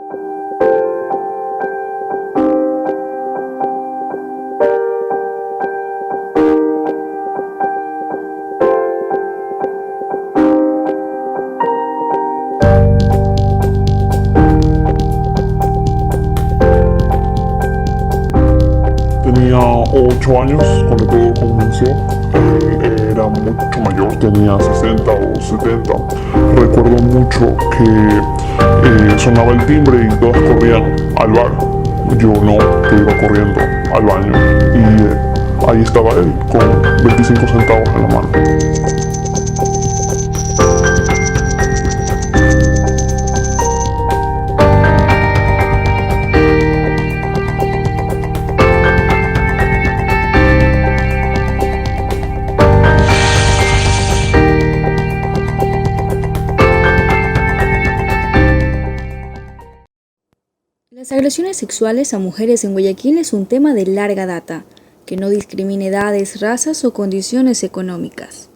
Tenía 8 años cuando todo comenzó. Él era mucho mayor, tenía 60 o 70. Recuerdo mucho que sonaba el timbre y todas corrían al bar. Yo no, yo iba corriendo al baño y ahí estaba él con 25 centavos en la mano. Las agresiones sexuales a mujeres en Guayaquil es un tema de larga data, que no discrimina edades, razas o condiciones económicas.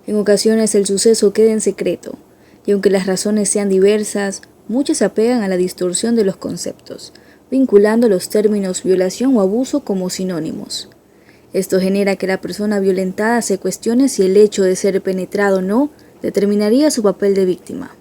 En ocasiones el suceso queda en secreto, y aunque las razones sean diversas, muchas se apegan a la distorsión de los conceptos, vinculando los términos violación o abuso como sinónimos. Esto genera que la persona violentada se cuestione si el hecho de ser penetrado o no determinaría su papel de víctima.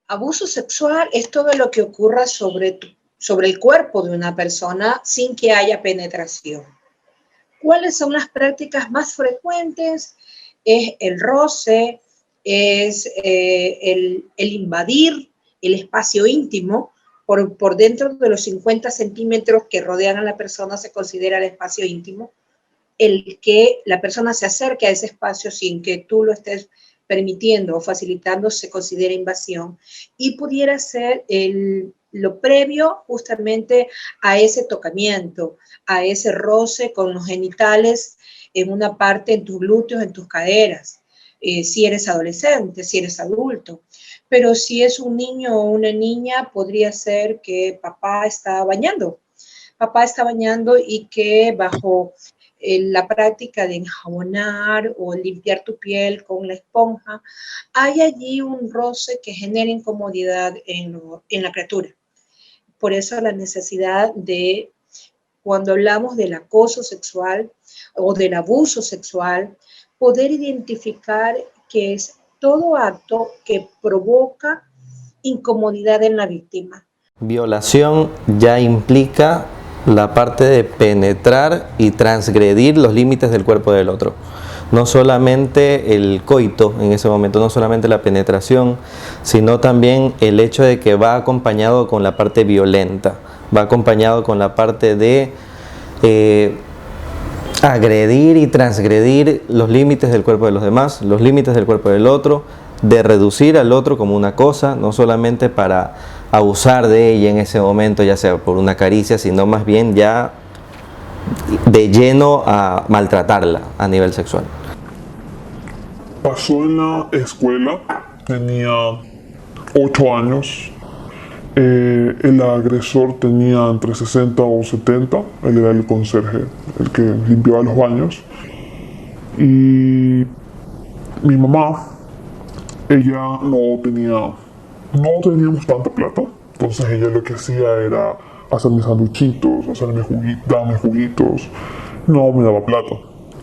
Abuso sexual es todo lo que ocurra sobre el cuerpo de una persona sin que haya penetración. ¿Cuáles son las prácticas más frecuentes? Es el roce, es el invadir el espacio íntimo. Por dentro de los 50 centímetros que rodean a la persona se considera el espacio íntimo. El que la persona se acerque a ese espacio sin que tú lo estés permitiendo o facilitando se considera invasión, y pudiera ser lo previo justamente a ese tocamiento, a ese roce con los genitales en una parte, en tus glúteos, en tus caderas, si eres adolescente, si eres adulto. Pero si es un niño o una niña, podría ser que papá está bañando y que bajo la práctica de enjabonar o limpiar tu piel con la esponja, hay allí un roce que genera incomodidad en la criatura. Por eso la necesidad de, cuando hablamos del acoso sexual o del abuso sexual, poder identificar que es todo acto que provoca incomodidad en la víctima. Violación ya implica la parte de penetrar y transgredir los límites del cuerpo del otro. No solamente el coito en ese momento, no solamente la penetración, sino también el hecho de que va acompañado con la parte violenta, va acompañado con la parte de agredir y transgredir los límites del cuerpo de los demás, los límites del cuerpo del otro, de reducir al otro como una cosa, no solamente para abusar de ella en ese momento, ya sea por una caricia, sino más bien ya de lleno a maltratarla a nivel sexual. Pasó en la escuela, tenía 8 años. El agresor tenía entre 60 o 70, él era el conserje, el que limpiaba los baños. Y mi mamá, ella no teníamos tanta plata, entonces ella lo que hacía era hacerme sanduchitos, darme juguitos, no me daba plata.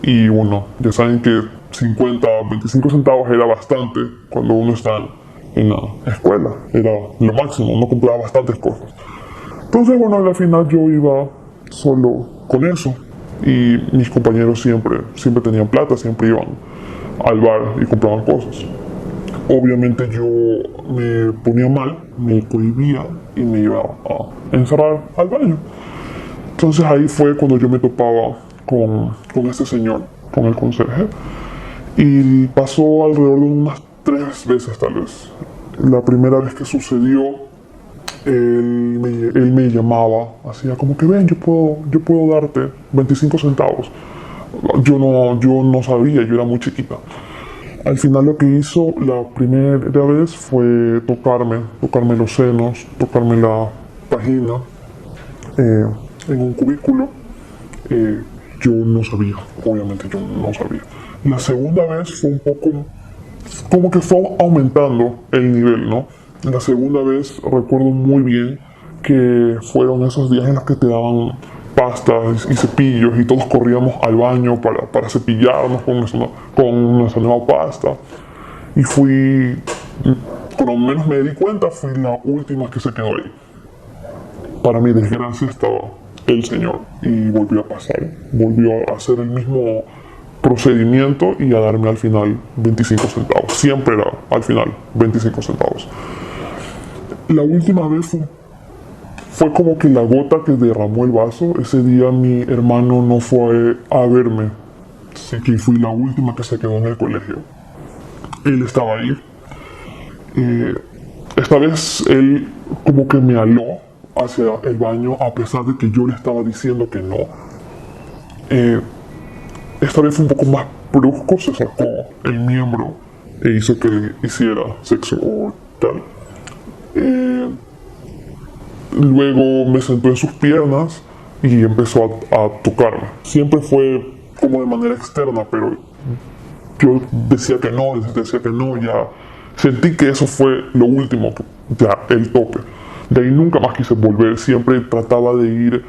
Y bueno, ya saben que 50, 25 centavos era bastante cuando uno está en la escuela, era lo máximo, uno compraba bastantes cosas. Entonces bueno, al final yo iba solo con eso y mis compañeros siempre tenían plata, siempre iban al bar y compraban cosas. Obviamente yo me ponía mal, me cohibía y me iba a encerrar al baño. Entonces ahí fue cuando yo me topaba con este señor, con el conserje, y pasó alrededor de unas 3 veces tal vez. La primera vez que sucedió, él me llamaba, hacía como que ven, yo puedo darte 25 centavos. Yo no sabía, yo era muy chiquita. Al final lo que hizo la primera vez fue tocarme los senos, tocarme la vagina en un cubículo. Yo no sabía, obviamente yo no sabía. La segunda vez fue un poco, como que fue aumentando el nivel, ¿no? La segunda vez recuerdo muy bien que fueron esos días en los que te daban pastas y cepillos y todos corríamos al baño para cepillarnos con nuestra nueva pasta. Y fui, cuando menos me di cuenta, fui la última que se quedó ahí. Para mi desgracia estaba el señor y volvió a pasar. Volvió a hacer el mismo procedimiento y a darme al final 25 centavos. Siempre era al final 25 centavos. La última vez fue como que la gota que derramó el vaso. Ese día mi hermano no fue a verme, así que fui la última que se quedó en el colegio. Él estaba ahí. Esta vez él como que me aló hacia el baño a pesar de que yo le estaba diciendo que no. Esta vez fue un poco más brusco, se sacó el miembro e hizo que hiciera sexo oral. Luego me sentó en sus piernas y empezó a tocarme. Siempre fue como de manera externa, pero yo decía que no, ya sentí que eso fue lo último, ya el tope. De ahí nunca más quise volver, siempre trataba de ir,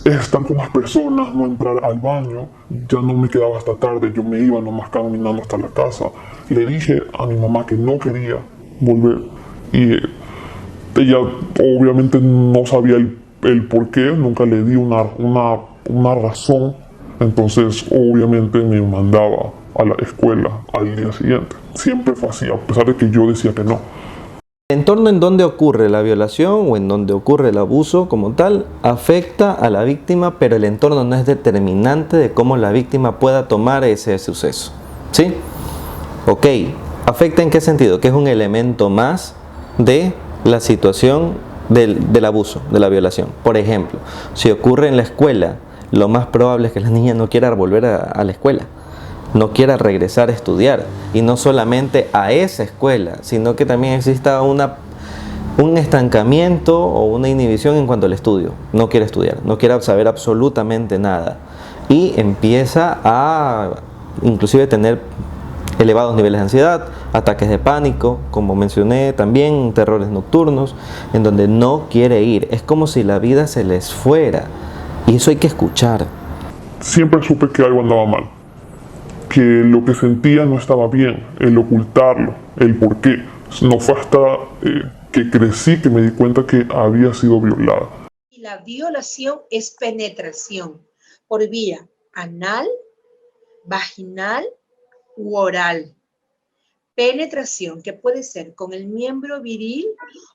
estar con más personas, no entrar al baño, ya no me quedaba hasta tarde, yo me iba nomás caminando hasta la casa. Le dije a mi mamá que no quería volver y ella obviamente no sabía el por qué, nunca le di una razón, entonces obviamente me mandaba a la escuela al día siguiente. Siempre fue así, a pesar de que yo decía que no. El entorno en donde ocurre la violación o en donde ocurre el abuso como tal afecta a la víctima, pero el entorno no es determinante de cómo la víctima pueda tomar ese suceso. ¿Sí? Ok, ¿afecta en qué sentido? Que es un elemento más de la situación del abuso, de la violación. Por ejemplo, si ocurre en la escuela, lo más probable es que la niña no quiera volver a la escuela, no quiera regresar a estudiar, y no solamente a esa escuela, sino que también exista un estancamiento o una inhibición en cuanto al estudio. No quiere estudiar, no quiere saber absolutamente nada y empieza a inclusive tener elevados niveles de ansiedad, ataques de pánico, como mencioné también, terrores nocturnos, en donde no quiere ir. Es como si la vida se les fuera, y eso hay que escuchar. Siempre supe que algo andaba mal, que lo que sentía no estaba bien, el ocultarlo, el por qué. No fue hasta que crecí que me di cuenta que había sido violada. Y la violación es penetración por vía anal, vaginal u oral. Penetración que puede ser con el miembro viril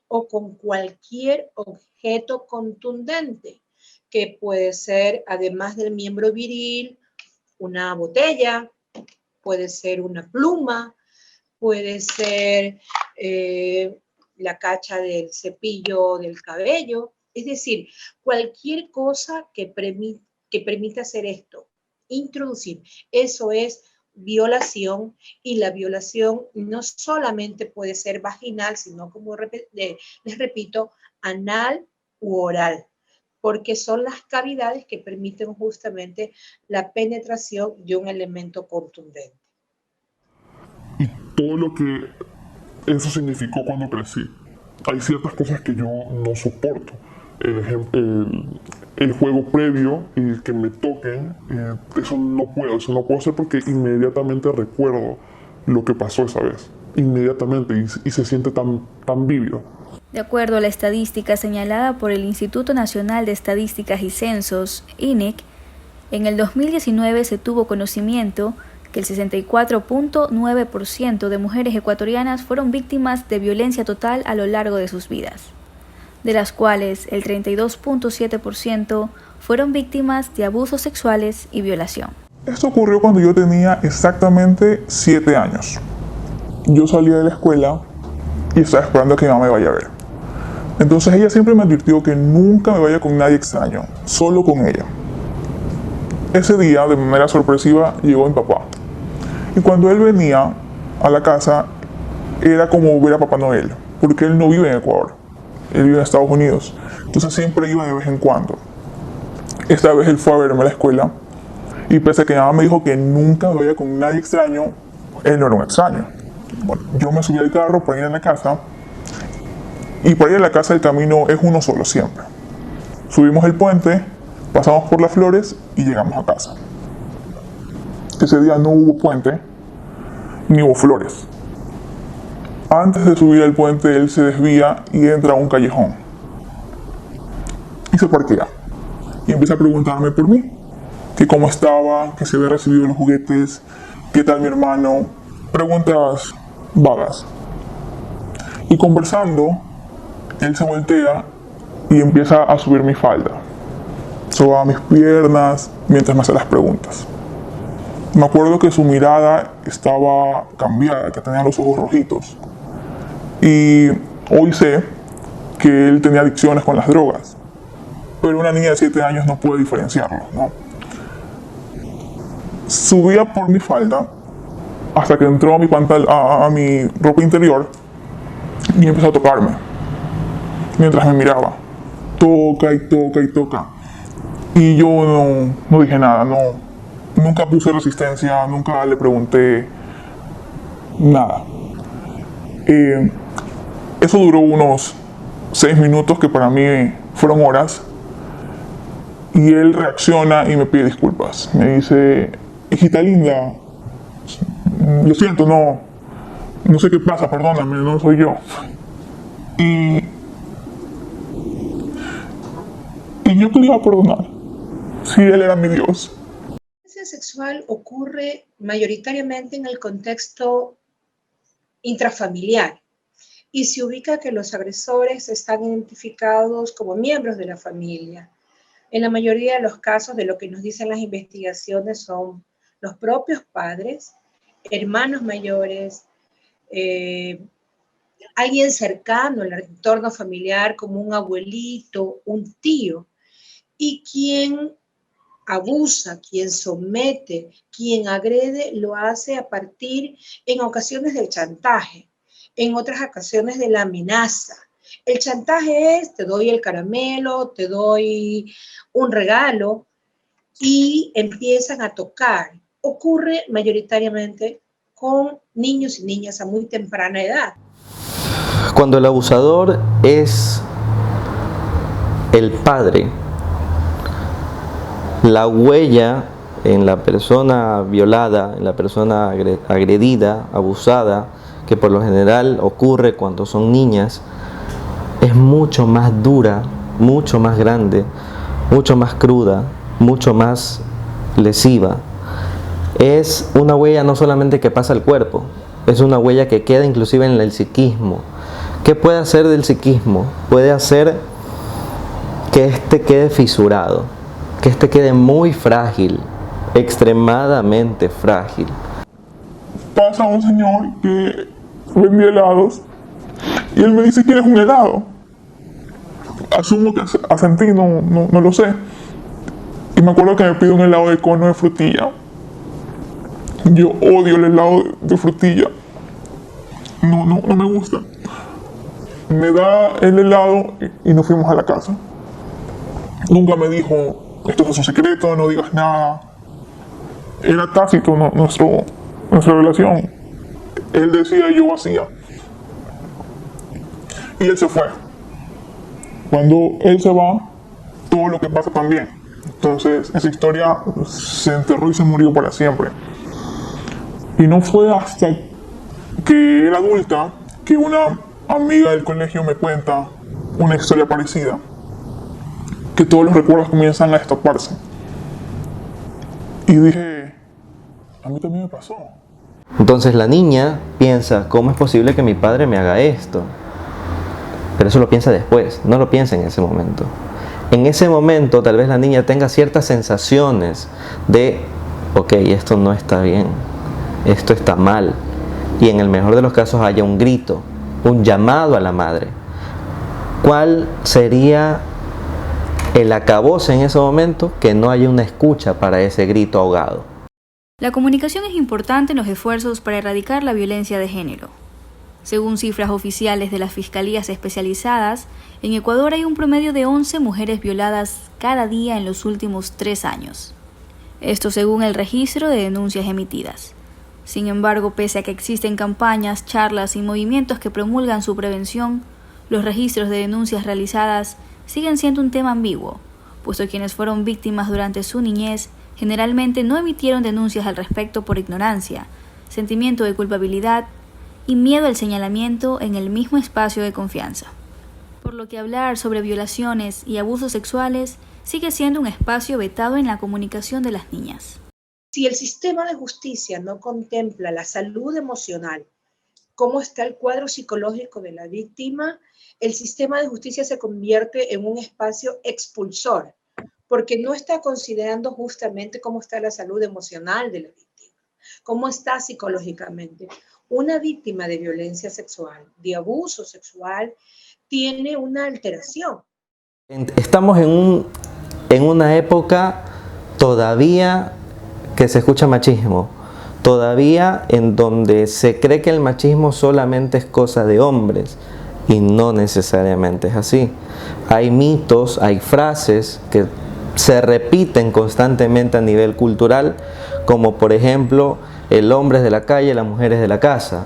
o con cualquier objeto contundente, que puede ser, además del miembro viril, una botella, puede ser una pluma, puede ser la cacha del cepillo del cabello, es decir, cualquier cosa que permita hacer esto, introducir. Eso es violación, y la violación no solamente puede ser vaginal, sino, como les repito, anal u oral, porque son las cavidades que permiten justamente la penetración de un elemento contundente. Y todo lo que eso significó cuando crecí. Hay ciertas cosas que yo no soporto. El juego previo y que me toquen, eso no puedo hacer porque inmediatamente recuerdo lo que pasó esa vez. Inmediatamente, y se siente tan vívido. De acuerdo a la estadística señalada por el Instituto Nacional de Estadísticas y Censos, INEC, en el 2019 se tuvo conocimiento que el 64.9% de mujeres ecuatorianas fueron víctimas de violencia total a lo largo de sus vidas, de las cuales el 32.7% fueron víctimas de abusos sexuales y violación. Esto ocurrió cuando yo tenía exactamente 7 años. Yo salía de la escuela y estaba esperando a que mi mamá me vaya a ver. Entonces ella siempre me advirtió que nunca me vaya con nadie extraño, solo con ella. Ese día, de manera sorpresiva, llegó mi papá. Y cuando él venía a la casa, era como ver a Papá Noel, porque él no vive en Ecuador, él vive en Estados Unidos. Entonces siempre iba de vez en cuando. Esta vez él fue a verme a la escuela, y pese a que mi mamá me dijo que nunca me vaya con nadie extraño, él no era un extraño. Bueno, yo me subí al carro para ir a la casa, y para ir a la casa el camino es uno solo siempre. Subimos el puente, pasamos por las flores y llegamos a casa. Ese día no hubo puente, ni hubo flores. Antes de subir al puente, él se desvía y entra a un callejón. Y se parquea. Y empieza a preguntarme por mí. Que cómo estaba, que se había recibido los juguetes, qué tal mi hermano. Preguntas vagas. Y conversando, él se voltea y empieza a subir mi falda. Soba mis piernas mientras me hace las preguntas. Me acuerdo que su mirada estaba cambiada, que tenía los ojos rojitos. Y hoy sé que él tenía adicciones con las drogas. Pero una niña de 7 años no puede diferenciarlo, ¿no? Subía por mi falda hasta que entró a mi ropa interior y empezó a tocarme. Mientras me miraba. Toca y toca y toca. Y yo no dije nada, nunca puse resistencia, nunca le pregunté nada. Eso duró unos 6 minutos, que para mí fueron horas. Y él reacciona y me pide disculpas. Me dice, hijita linda, lo siento, no sé qué pasa, perdóname, no soy yo. Y yo que le iba a perdonar, si él era mi Dios. La violencia sexual ocurre mayoritariamente en el contexto intrafamiliar y se ubica que los agresores están identificados como miembros de la familia. En la mayoría de los casos, de lo que nos dicen las investigaciones, son los propios padres, hermanos mayores, alguien cercano al entorno familiar como un abuelito, un tío, y quien abusa, quien somete, quien agrede, lo hace a partir, en ocasiones, del chantaje, en otras ocasiones de la amenaza. El chantaje es, te doy el caramelo, te doy un regalo, y empiezan a tocar. Ocurre mayoritariamente con niños y niñas a muy temprana edad. Cuando el abusador es el padre, la huella en la persona violada, en la persona agredida, abusada, que por lo general ocurre cuando son niñas, es mucho más dura, mucho más grande, mucho más cruda, mucho más lesiva. Es una huella no solamente que pasa al cuerpo, es una huella que queda inclusive en el psiquismo. ¿Qué puede hacer del psiquismo? Puede hacer que éste quede fisurado, que éste quede muy frágil, extremadamente frágil. Pasa un señor que vendía helados y él me dice, ¿quieres un helado? Asumo que asentí, no lo sé. Y me acuerdo que me pide un helado de cono de frutilla. Yo odio el helado de frutilla. No me gusta. Me da el helado y nos fuimos a la casa. Nunca me dijo, esto es un secreto, no digas nada. Era tácito nuestra relación. Él decía y yo hacía. Y él se fue. Cuando él se va, todo lo que pasa también. Entonces, esa historia se enterró y se murió para siempre. Y no fue hasta que era adulta que una amiga del colegio me cuenta una historia parecida, que todos los recuerdos comienzan a destaparse. Y dije, a mí también me pasó. Entonces la niña piensa, ¿cómo es posible que mi padre me haga esto? Pero eso lo piensa después, no lo piensa en ese momento. En ese momento tal vez la niña tenga ciertas sensaciones de, ok, esto no está bien, esto está mal. Y en el mejor de los casos haya un grito, un llamado a la madre. ¿Cuál sería el acabose en ese momento? Que no haya una escucha para ese grito ahogado. La comunicación es importante en los esfuerzos para erradicar la violencia de género. Según cifras oficiales de las fiscalías especializadas, en Ecuador hay un promedio de 11 mujeres violadas cada día en los últimos 3 años. Esto según el registro de denuncias emitidas. Sin embargo, pese a que existen campañas, charlas y movimientos que promulgan su prevención, los registros de denuncias realizadas siguen siendo un tema ambiguo, puesto que quienes fueron víctimas durante su niñez generalmente no emitieron denuncias al respecto por ignorancia, sentimiento de culpabilidad y miedo al señalamiento en el mismo espacio de confianza. Por lo que hablar sobre violaciones y abusos sexuales sigue siendo un espacio vetado en la comunicación de las niñas. Si el sistema de justicia no contempla la salud emocional, cómo está el cuadro psicológico de la víctima, el sistema de justicia se convierte en un espacio expulsor, porque no está considerando justamente cómo está la salud emocional de la víctima, cómo está psicológicamente. Una víctima de violencia sexual, de abuso sexual, tiene una alteración. Estamos en una época todavía que se escucha machismo, todavía en donde se cree que el machismo solamente es cosa de hombres y no necesariamente es así. Hay mitos, hay frases que se repiten constantemente a nivel cultural, como por ejemplo, el hombre es de la calle, la mujer es de la casa.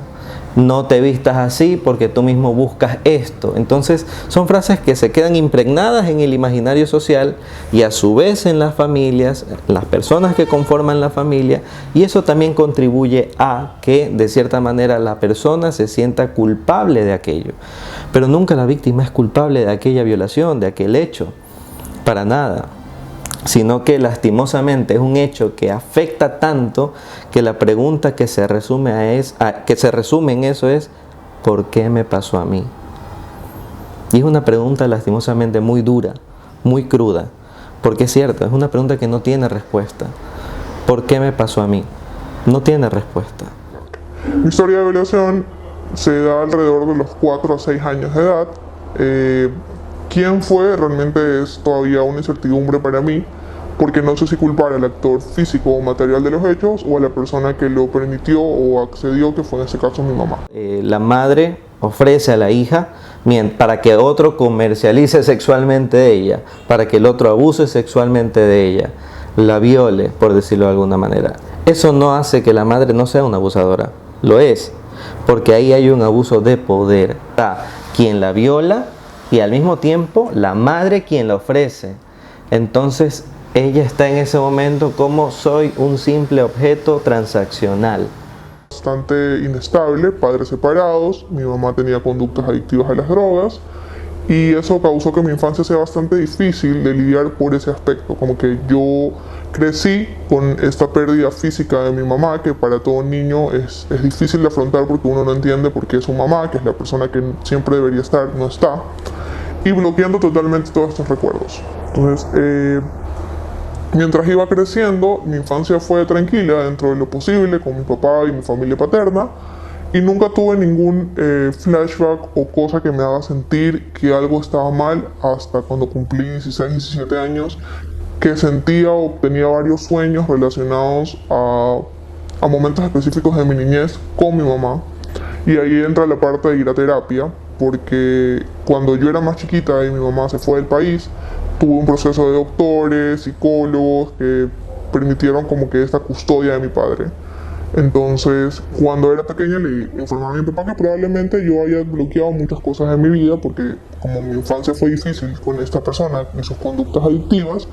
No te vistas así porque tú mismo buscas esto. Entonces son frases que se quedan impregnadas en el imaginario social y a su vez en las familias, las personas que conforman la familia, y eso también contribuye a que de cierta manera la persona se sienta culpable de aquello. Pero nunca la víctima es culpable de aquella violación, de aquel hecho, para nada. Sino que lastimosamente es un hecho que afecta tanto que la pregunta que se resume en eso es ¿por qué me pasó a mí? Y es una pregunta lastimosamente muy dura, muy cruda, porque es cierto, es una pregunta que no tiene respuesta. ¿Por qué me pasó a mí? No tiene respuesta. Mi historia de violación se da alrededor de los 4 a 6 años de edad. ¿Quién fue? Realmente es todavía una incertidumbre para mí, porque no sé si culpar al actor físico o material de los hechos o a la persona que lo permitió o accedió, que fue en este caso mi mamá. La madre ofrece a la hija para que otro comercialice sexualmente de ella, para que el otro abuse sexualmente de ella, la viole, por decirlo de alguna manera. Eso no hace que la madre no sea una abusadora, lo es, porque ahí hay un abuso de poder. Está quien la viola y al mismo tiempo la madre quien la ofrece. Entonces ella está en ese momento como soy un simple objeto transaccional. Bastante inestable, padres separados, mi mamá tenía conductas adictivas a las drogas y eso causó que mi infancia sea bastante difícil de lidiar por ese aspecto. Como que yo crecí con esta pérdida física de mi mamá, que para todo niño es difícil de afrontar porque uno no entiende por qué su mamá, que es la persona que siempre debería estar, no está, y bloqueando totalmente todos estos recuerdos. Entonces, mientras iba creciendo, mi infancia fue tranquila dentro de lo posible con mi papá y mi familia paterna y nunca tuve ningún flashback o cosa que me haga sentir que algo estaba mal hasta cuando cumplí 16, 17 años, que sentía o tenía varios sueños relacionados a momentos específicos de mi niñez con mi mamá. Y ahí entra la parte de ir a terapia, porque cuando yo era más chiquita y mi mamá se fue del país, tuve un proceso de doctores, psicólogos que permitieron como que esta custodia de mi padre. Entonces, cuando era pequeña le informé a mi papá que probablemente yo haya bloqueado muchas cosas de mi vida porque como mi infancia fue difícil con esta persona y sus conductas adictivas,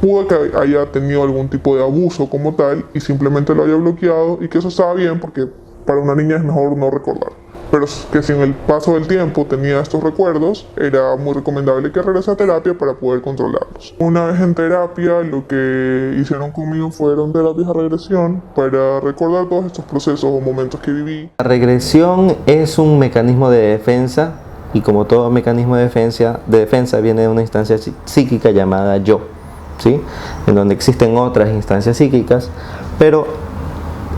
pude que haya tenido algún tipo de abuso como tal y simplemente lo haya bloqueado y que eso estaba bien porque para una niña es mejor no recordar. Pero que si en el paso del tiempo tenía estos recuerdos, era muy recomendable que regrese a terapia para poder controlarlos. Una vez en terapia, lo que hicieron conmigo fueron terapias de regresión para recordar todos estos procesos o momentos que viví. La regresión es un mecanismo de defensa y como todo mecanismo de defensa viene de una instancia psíquica llamada yo, ¿sí? En donde existen otras instancias psíquicas, pero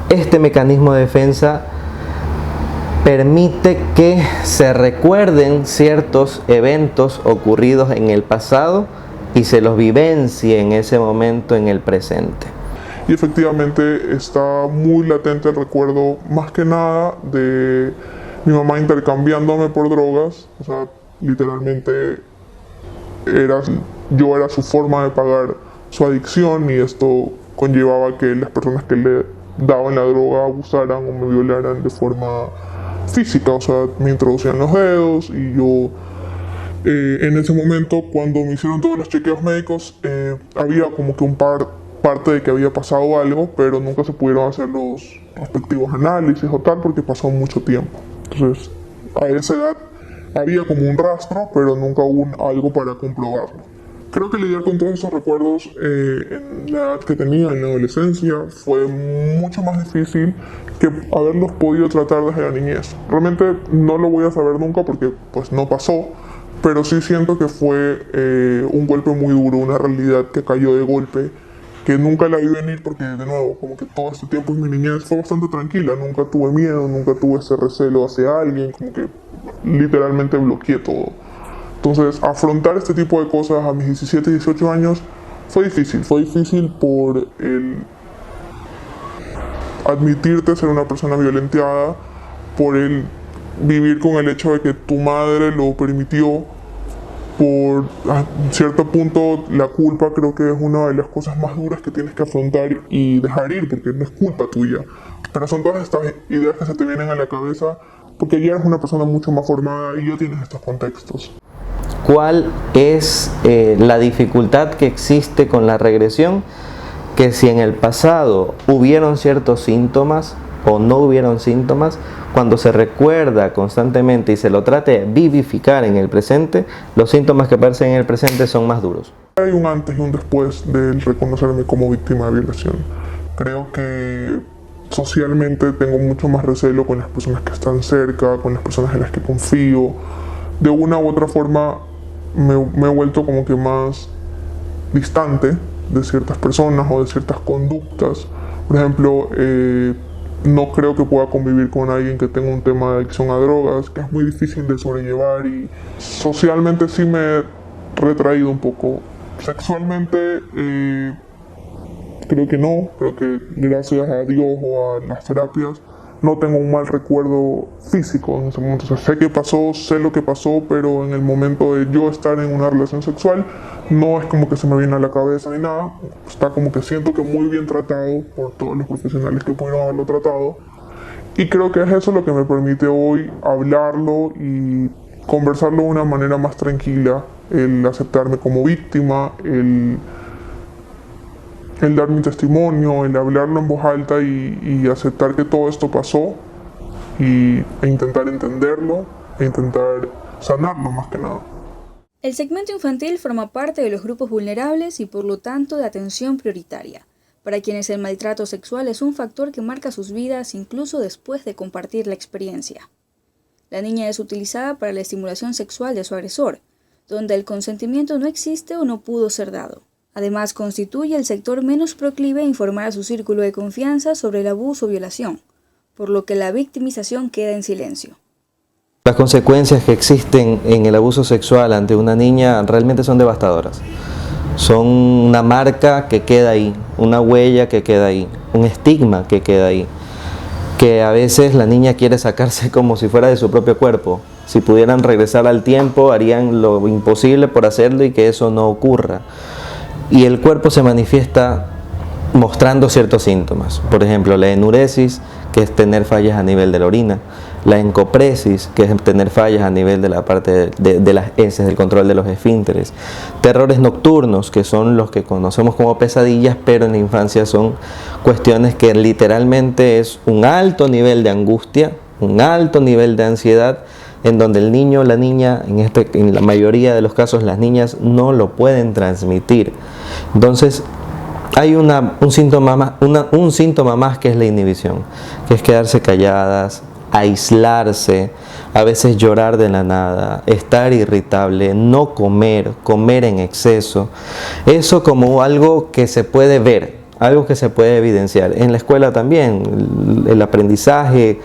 este mecanismo de defensa permite que se recuerden ciertos eventos ocurridos en el pasado y se los vivencie en ese momento en el presente. y efectivamente está muy latente el recuerdo, más que nada, de mi mamá intercambiándome por drogas. O sea, literalmente yo era su forma de pagar su adicción, y esto conllevaba que las personas que le daban la droga abusaran o me violaran de forma física. O sea, me introducían los dedos, y yo en ese momento, cuando me hicieron todos los chequeos médicos, había como que parte de que había pasado algo, pero nunca se pudieron hacer los respectivos análisis o tal, porque pasó mucho tiempo. Entonces, a esa edad había como un rastro, pero nunca hubo algo para comprobarlo. Creo que lidiar con todos esos recuerdos en la edad que tenía, en la adolescencia, fue mucho más difícil que haberlos podido tratar desde la niñez. Realmente no lo voy a saber nunca porque pues no pasó, pero sí siento que fue un golpe muy duro, una realidad que cayó de golpe, que nunca la vi venir, porque de nuevo, como que todo este tiempo en mi niñez fue bastante tranquila, nunca tuve miedo, nunca tuve ese recelo hacia alguien, como que literalmente bloqueé todo. Entonces, afrontar este tipo de cosas a mis 17, 18 años fue difícil por el admitirte ser una persona violentada, por el vivir con el hecho de que tu madre lo permitió. Por cierto punto, la culpa creo que es una de las cosas más duras que tienes que afrontar y dejar ir, porque no es culpa tuya. Pero son todas estas ideas que se te vienen a la cabeza porque ya eres una persona mucho más formada y ya tienes estos contextos. ¿Cuál es la dificultad que existe con la regresión? Que si en el pasado hubieron ciertos síntomas o no hubieron síntomas, cuando se recuerda constantemente y se lo trate de vivificar en el presente, los síntomas que aparecen en el presente son más duros. Hay un antes y un después del reconocerme como víctima de violación. Creo que socialmente tengo mucho más recelo con las personas que están cerca, con las personas en las que confío. De una u otra forma me he vuelto como que más distante de ciertas personas o de ciertas conductas. Por ejemplo, no creo que pueda convivir con alguien que tenga un tema de adicción a drogas, que es muy difícil de sobrellevar, y socialmente sí me he retraído un poco. Sexualmente creo que no, creo que gracias a Dios o a las terapias no tengo un mal recuerdo físico en ese momento. O sea, sé qué pasó, sé lo que pasó, pero en el momento de yo estar en una relación sexual no es como que se me viene a la cabeza ni nada. Está como que siento que muy bien tratado por todos los profesionales que pudieron haberlo tratado, y creo que es eso lo que me permite hoy hablarlo y conversarlo de una manera más tranquila, el aceptarme como víctima, el dar mi testimonio, el hablarlo en voz alta y aceptar que todo esto pasó, e intentar entenderlo e intentar sanarlo más que nada. El segmento infantil forma parte de los grupos vulnerables y por lo tanto de atención prioritaria, para quienes el maltrato sexual es un factor que marca sus vidas incluso después de compartir la experiencia. La niña es utilizada para la estimulación sexual de su agresor, donde el consentimiento no existe o no pudo ser dado. Además, constituye el sector menos proclive a informar a su círculo de confianza sobre el abuso o violación, por lo que la victimización queda en silencio. Las consecuencias que existen en el abuso sexual ante una niña realmente son devastadoras. Son una marca que queda ahí, una huella que queda ahí, un estigma que queda ahí, que a veces la niña quiere sacarse como si fuera de su propio cuerpo. Si pudieran regresar al tiempo, harían lo imposible por hacerlo y que eso no ocurra. Y el cuerpo se manifiesta mostrando ciertos síntomas. Por ejemplo, la enuresis, que es tener fallas a nivel de la orina. La encopresis, que es tener fallas a nivel de la parte de las heces, del control de los esfínteres. Terrores nocturnos, que son los que conocemos como pesadillas, pero en la infancia son cuestiones que literalmente es un alto nivel de angustia, un alto nivel de ansiedad, en donde el niño o la niña, en la mayoría de los casos las niñas, no lo pueden transmitir. Entonces, hay un síntoma más que es la inhibición, que es quedarse calladas, aislarse, a veces llorar de la nada, estar irritable, no comer en exceso. Eso como algo que se puede ver, algo que se puede evidenciar. En la escuela también, el aprendizaje,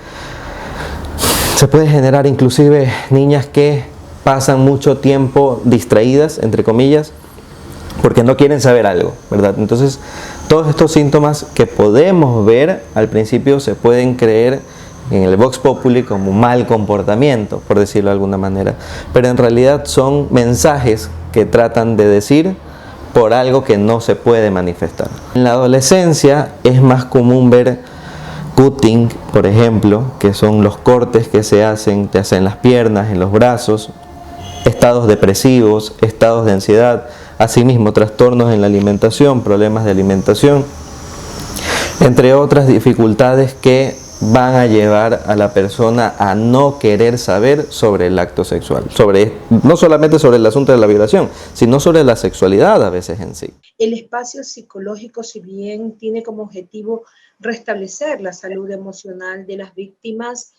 se puede generar inclusive niñas que pasan mucho tiempo distraídas, entre comillas, porque no quieren saber algo, ¿verdad? Entonces Todos estos síntomas que podemos ver al principio se pueden creer en el Vox Populi como mal comportamiento, por decirlo de alguna manera, pero en realidad son mensajes que tratan de decir por algo que no se puede manifestar. En la adolescencia es más común ver cutting, por ejemplo, que son los cortes que se hacen, te hacen en las piernas, en los brazos, estados depresivos, estados de ansiedad, asimismo trastornos en la alimentación, problemas de alimentación, entre otras dificultades que van a llevar a la persona a no querer saber sobre el acto sexual, no solamente sobre el asunto de la violación, sino sobre la sexualidad a veces en sí. El espacio psicológico, si bien tiene como objetivo restablecer la salud emocional de las víctimas,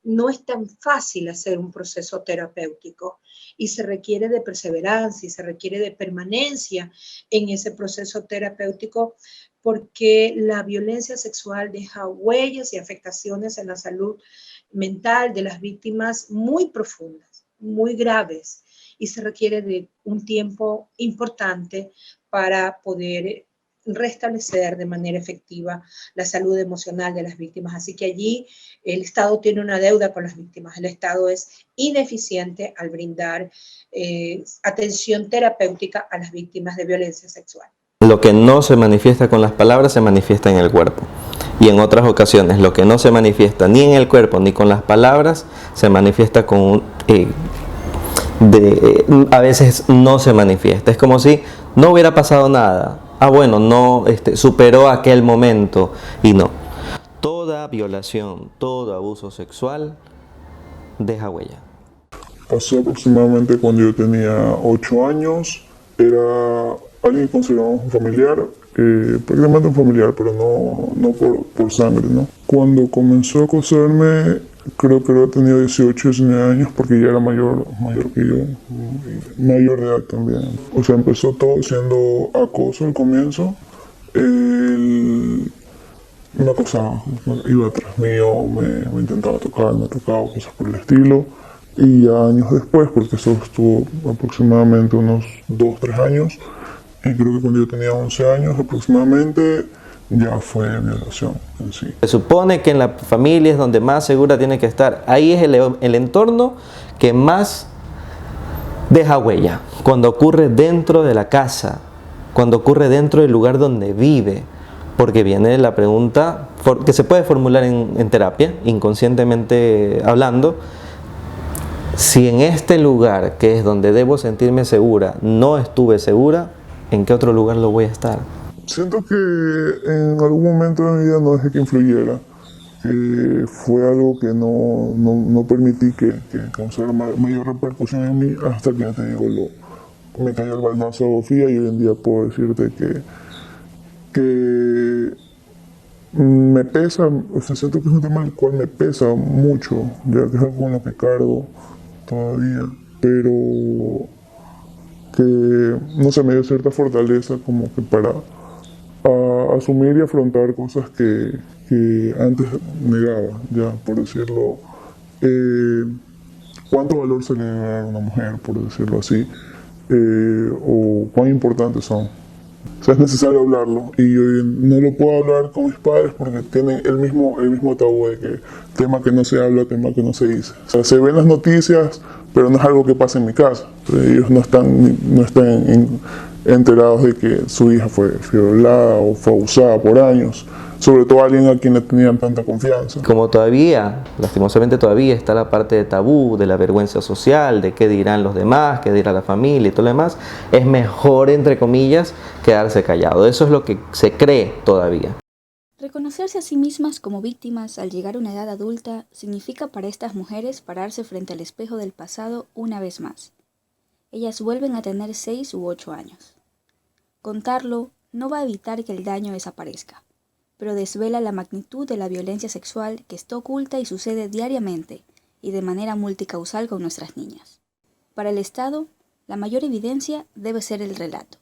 no es tan fácil hacer un proceso terapéutico y se requiere de perseverancia y se requiere de permanencia en ese proceso terapéutico, porque la violencia sexual deja huellas y afectaciones en la salud mental de las víctimas muy profundas, muy graves, y se requiere de un tiempo importante para poder restablecer de manera efectiva la salud emocional de las víctimas. Así que allí el Estado tiene una deuda con las víctimas. El Estado es ineficiente al brindar atención terapéutica a las víctimas de violencia sexual. Lo que no se manifiesta con las palabras se manifiesta en el cuerpo. Y en otras ocasiones lo que no se manifiesta ni en el cuerpo ni con las palabras se manifiesta con... a veces no se manifiesta. Es como si no hubiera pasado nada. Bueno, no superó aquel momento y no. Toda violación, todo abuso sexual deja huella. Pasó aproximadamente cuando yo tenía 8 años. Era alguien que considerábamos un familiar, prácticamente un familiar, pero no por sangre, ¿no? Cuando comenzó a acosarme, creo que había tenido 18, 19 años, porque ya era mayor que yo, mayor de edad también. O sea, empezó todo siendo acoso al comienzo. Él me acosaba, iba atrás mío, me intentaba tocar, me tocaba, cosas por el estilo. Y ya años después, porque eso estuvo aproximadamente unos 2, 3 años, y creo que cuando yo tenía 11 años aproximadamente, ya fue violación en sí. Se supone que en la familia es donde más segura tiene que estar. Ahí es el entorno que más deja huella. Cuando ocurre dentro de la casa, cuando ocurre dentro del lugar donde vive. Porque viene la pregunta que se puede formular en terapia, inconscientemente hablando. Si en este lugar, que es donde debo sentirme segura, no estuve segura, ¿en qué otro lugar lo voy a estar? Siento que en algún momento de mi vida no dejé que influyera. Fue algo que no permití que causara mayor repercusión en mí, hasta que, ya te digo, me cayó el baldazo de Sofía, y hoy en día puedo decirte que me pesa. O sea, siento que es un tema el cual me pesa mucho, ya que es algo con lo que cargo todavía, pero que, no sé, me dio cierta fortaleza como que para asumir y afrontar cosas que antes negaba, ya, por decirlo. ¿Cuánto valor se le debe dar a una mujer, por decirlo así? O cuán importantes son. O sea, es necesario hablarlo, y yo no lo puedo hablar con mis padres porque tienen el mismo tabú de que tema que no se habla, tema que no se dice. O sea, se ven las noticias, pero no es algo que pasa en mi casa. Ellos no están enterados de que su hija fue violada o fue abusada por años, sobre todo alguien a quien le tenían tanta confianza. Como todavía, lastimosamente todavía está la parte de tabú, de la vergüenza social, de qué dirán los demás, qué dirá la familia y todo lo demás, es mejor, entre comillas, quedarse callado. Eso es lo que se cree todavía. Reconocerse a sí mismas como víctimas al llegar a una edad adulta significa para estas mujeres pararse frente al espejo del pasado una vez más. Ellas vuelven a tener 6 u 8 años. Contarlo no va a evitar que el daño desaparezca, pero desvela la magnitud de la violencia sexual que está oculta y sucede diariamente y de manera multicausal con nuestras niñas. Para el Estado, la mayor evidencia debe ser el relato.